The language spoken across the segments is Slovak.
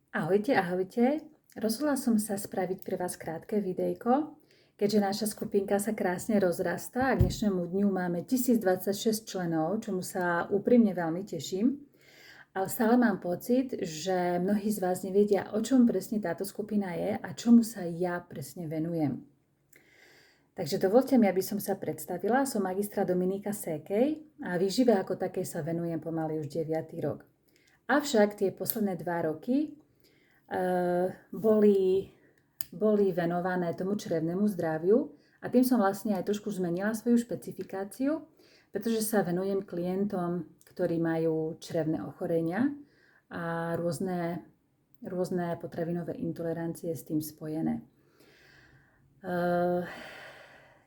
Ahojte, ahojte. Rozhodla som sa spraviť pre vás krátke videjko, keďže naša skupinka sa krásne rozrastá a k dnešnému dňu máme 1026 členov, čomu sa úprimne veľmi teším. Ale stále mám pocit, že mnohí z vás nevedia, o čom presne táto skupina je a čomu sa ja presne venujem. Takže dovolte mi, aby som sa predstavila. Som magistra Dominika Sékej a výžive ako takej sa venujem pomaly už 9. rok. Avšak tie posledné 2 roky boli venované tomu črevnému zdraviu a tým som vlastne aj trošku zmenila svoju špecifikáciu, pretože sa venujem klientom, ktorí majú črevné ochorenia a rôzne potravinové intolerancie s tým spojené.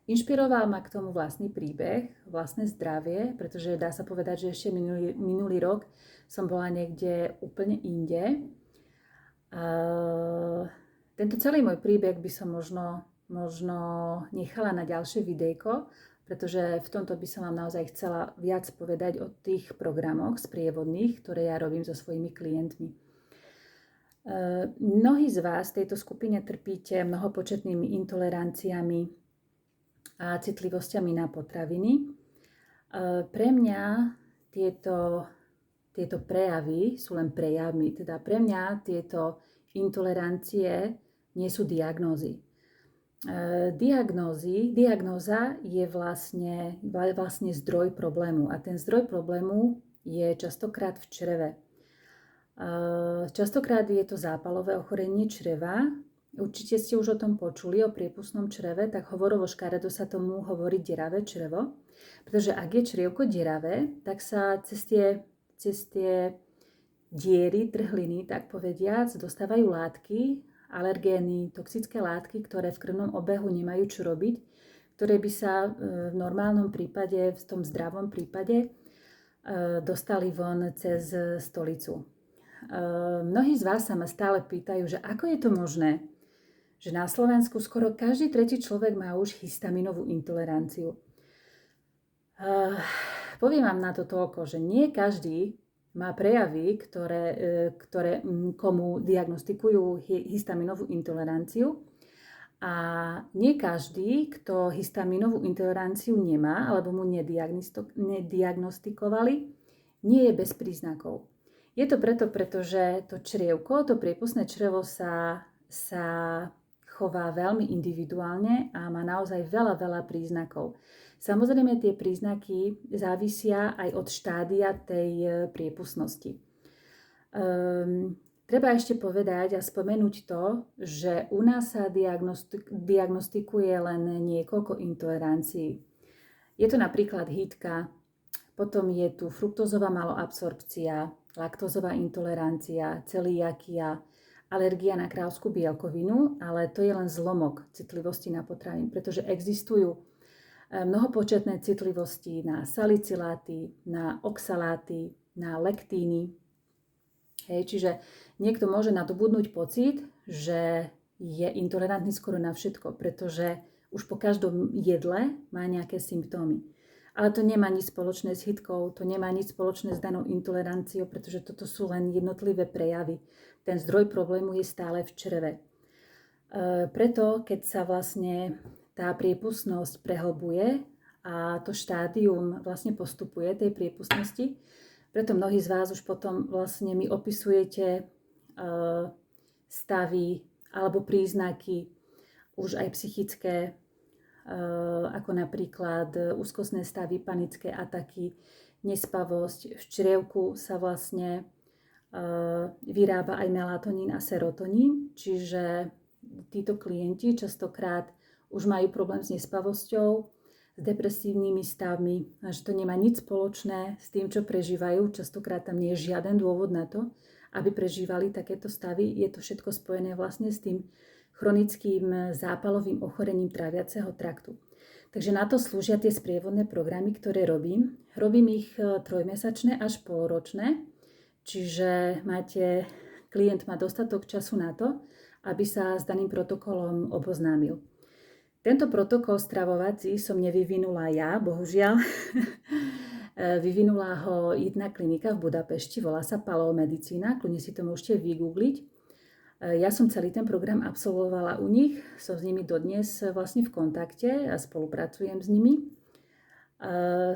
Inšpiroval ma k tomu vlastný príbeh, vlastné zdravie, pretože dá sa povedať, že ešte minulý rok som bola niekde úplne inde. Tento celý môj príbeh by som možno nechala na ďalšie videjko, pretože v tomto by som vám naozaj chcela viac povedať o tých programoch sprievodných, ktoré ja robím so svojimi klientmi. Mnohí z vás v tejto skupine trpíte mnohopočetnými intoleranciami a citlivosťami na potraviny. Pre mňa tieto prejavy sú len prejavmi, teda pre mňa tieto intolerancie nie sú diagnózy. Diagnóza je vlastne zdroj problému a ten zdroj problému je častokrát v čreve. Častokrát je to zápalové ochorenie čreva. Určite ste už o tom počuli, o priepustnom čreve, tak hovorovo škaredo sa tomu hovorí deravé črevo, pretože ak je črievko deravé, tak sa cez tie diery, trhliny, tak povediac, dostávajú látky, alergény, toxické látky, ktoré v krvnom obehu nemajú čo robiť, ktoré by sa v normálnom prípade, v tom zdravom prípade, dostali von cez stolicu. Mnohí z vás sa ma stále pýtajú, že ako je to možné, že na Slovensku skoro každý tretí človek má už histaminovú intoleranciu. Poviem vám na to toľko, že nie každý má prejavy, ktoré komu diagnostikujú histaminovú intoleranciu. A nie každý, kto histaminovú intoleranciu nemá, alebo mu nediagnostikovali, nie je bez príznakov. Je to pretože to črievko, to priepustné črevo sa chová veľmi individuálne a má naozaj veľa príznakov. Samozrejme, tie príznaky závisia aj od štádia tej priepustnosti. Treba ešte povedať a spomenúť to, že u nás sa diagnostikuje len niekoľko intolerancií. Je to napríklad hydka, potom je tu fruktózová maloabsorpcia, laktózová intolerancia, celiakia, alergia na krávskú bielkovinu, ale to je len zlomok citlivosti na potravín, pretože existujú mnohopočetné citlivosti na saliciláty, na oxaláty, na lektíny. Čiže niekto môže nadobudnúť pocit, že je intolerantný skoro na všetko, pretože už po každom jedle má nejaké symptómy. Ale to nemá nič spoločné s hydkou, to nemá nič spoločné s danou intoleranciou, pretože toto sú len jednotlivé prejavy. Ten zdroj problému je stále v čreve. Preto, keď sa vlastne tá priepustnosť prehlbuje a to štádium vlastne postupuje tej priepustnosti, preto mnohí z vás už potom vlastne mi opisujete stavy alebo príznaky už aj psychické, ako napríklad úzkostné stavy, panické ataky, nespavosť. V črievku sa vlastne vyrába aj melatonín a serotonín, čiže títo klienti častokrát už majú problém s nespavosťou, s depresívnymi stavmi, a že to nemá nič spoločné s tým, čo prežívajú. Častokrát tam nie je žiaden dôvod na to, aby prežívali takéto stavy. Je to všetko spojené vlastne s tým chronickým zápalovým ochorením tráviaceho traktu. Takže na to slúžia tie sprievodné programy, ktoré robím. Robím ich 3-mesačné až polročné, čiže klient má dostatok času na to, aby sa s daným protokolom oboznámil. Tento protokol stravovací som nevyvinula ja, bohužiaľ. Vyvinula ho jedna klinika v Budapešti, volá sa Paleo Medicína, kľudne si to môžete vygoogliť. Ja som celý ten program absolvovala u nich, som s nimi dodnes vlastne v kontakte a spolupracujem s nimi.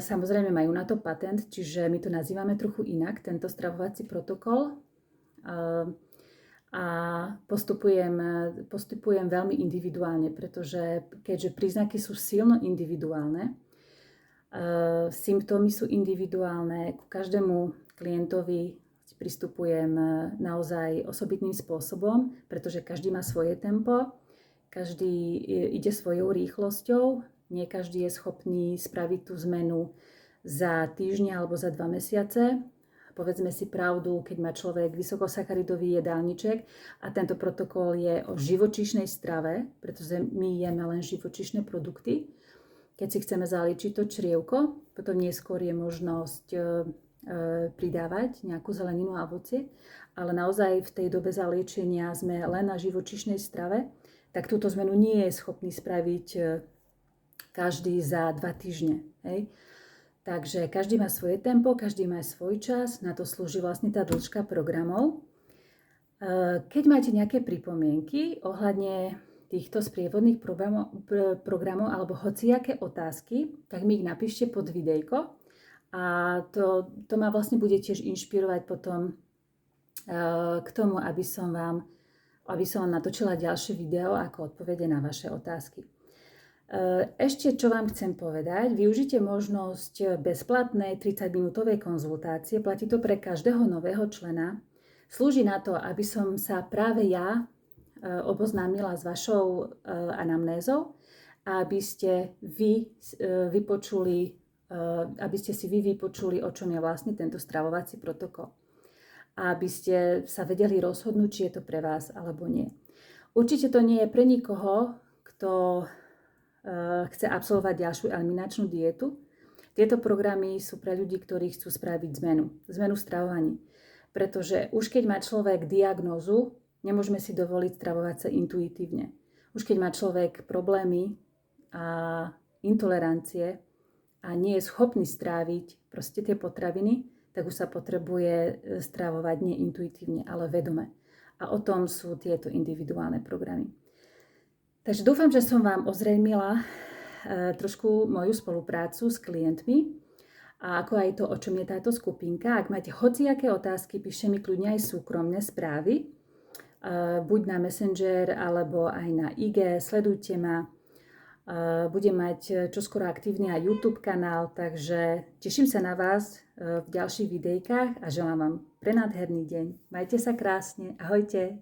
Samozrejme majú na to patent, čiže my to nazývame trochu inak, tento stravovací protokol. A postupujem veľmi individuálne, pretože keďže príznaky sú silno individuálne, symptómy sú individuálne, ku každému klientovi pristupujem naozaj osobitným spôsobom, pretože každý má svoje tempo, každý ide svojou rýchlosťou, nie každý je schopný spraviť tú zmenu za týždňa alebo za 2 mesiace. Povedzme si pravdu, keď má človek vysokosacharidový jedálniček a tento protokol je o živočíšnej strave, pretože my jeme len živočíšne produkty. Keď si chceme zaliečiť to črievko, potom neskôr je možnosť pridávať nejakú zeleninu a ovocie, ale naozaj v tej dobe zaliečenia sme len na živočíšnej strave, tak túto zmenu nie je schopný spraviť každý za 2 týždne. Hej? Takže každý má svoje tempo, každý má svoj čas, na to slúži vlastne tá dĺžka programov. Keď máte nejaké pripomienky ohľadne týchto sprievodných programov alebo hociaké otázky, tak mi ich napíšte pod videjko. A to ma vlastne bude tiež inšpirovať potom k tomu, aby som vám natočila ďalšie video ako odpovede na vaše otázky. Ešte, čo vám chcem povedať, využite možnosť bezplatnej 30-minútovej konzultácie, platí to pre každého nového člena. Slúži na to, aby som sa práve ja oboznámila s vašou anamnézou a aby ste si vy vypočuli, o čom je vlastne tento stravovací protokol. A aby ste sa vedeli rozhodnúť, či je to pre vás alebo nie. Určite to nie je pre nikoho, kto chce absolvovať ďalšiu eliminačnú dietu. Tieto programy sú pre ľudí, ktorí chcú spraviť zmenu stravovaní. Pretože už keď má človek diagnózu, nemôžeme si dovoliť stravovať sa intuitívne. Už keď má človek problémy a intolerancie, a nie je schopný stráviť proste tie potraviny, tak už sa potrebuje stravovať nie intuitívne, ale vedome. A o tom sú tieto individuálne programy. Takže dúfam, že som vám ozrejmila trošku moju spoluprácu s klientmi a ako aj to, o čom je táto skupinka. Ak máte hociaké otázky, píšte mi kľudne aj súkromné správy, buď na Messenger alebo aj na IG, sledujte ma. Budem mať čoskoro aktívny aj YouTube kanál, takže teším sa na vás v ďalších videjkách a želám vám prenádherný deň. Majte sa krásne, ahojte.